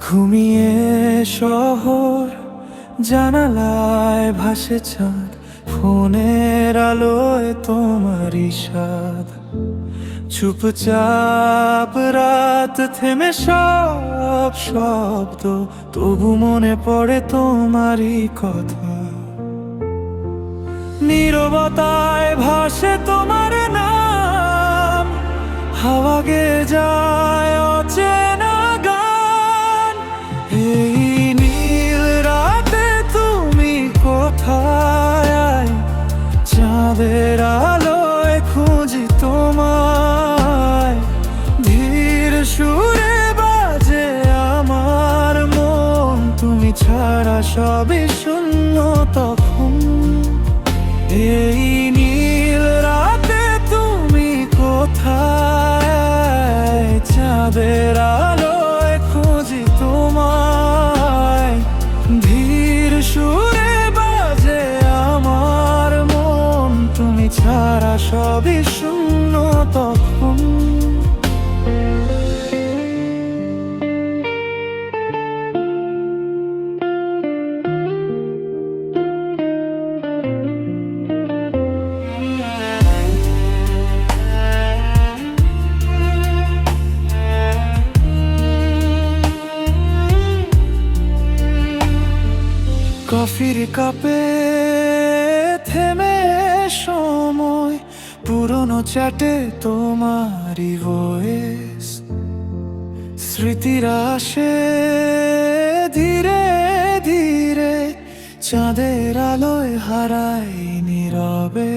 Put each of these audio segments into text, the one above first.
ঘুমিয়ে শহর, জানালায় ভাসে চাঁদ, ফোনের আলোয় তোমারই স্বাদ। চুপচাপ রাত থেমে সব শব্দ, তবু মনে পড়ে তোমারই কথা। নীরবতায় ভাসে তোমার নাম, হাওয়া গেয়ে যায় অচেনা গান। এই নীল রাতে তুমি কোথায়? চাঁদের আলোয় খুঁজি তোমায়, ধীর সুরে বাজে আমার মন। তুমি ছাড়া সবই শূন্য তখন। এই নীল রাতে তুমি কোথায়? চাঁদের আলোয় খুঁজি তোমায়, ধীর সুরে বাজে আমার মন। তুমি ছাড়া সবই শূন্য তখন। কফির কাপে থেমে সময়, পুরনো চ্যাটে তোমারই ভয়েস। স্মৃতিরা আসে ধীরে ধীরে, চাঁদের আলোয় হারাই নীরবে।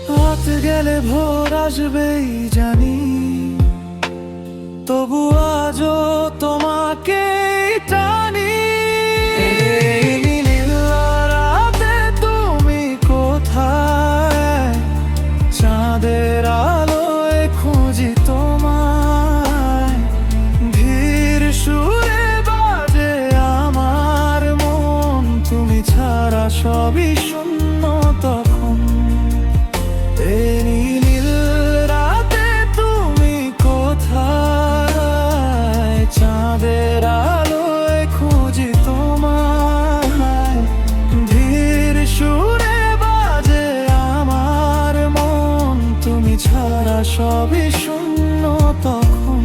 রাত গেলে ভোর আসবেই জানি, তবু আজও তোমাকে টানি। চাঁদের আলোয় খুঁজি তোমায়, ধীর সুরে বাজে আমার মন। তুমি ছাড়া সবই শূন্য তখন। এই নীল রাতে তুমি কোথায়? চাঁদের আলোয় খুঁজি তোমায়, ধীর সুরে বাজে আমার মন। তুমি ছাড়া সবই শূন্য তখন।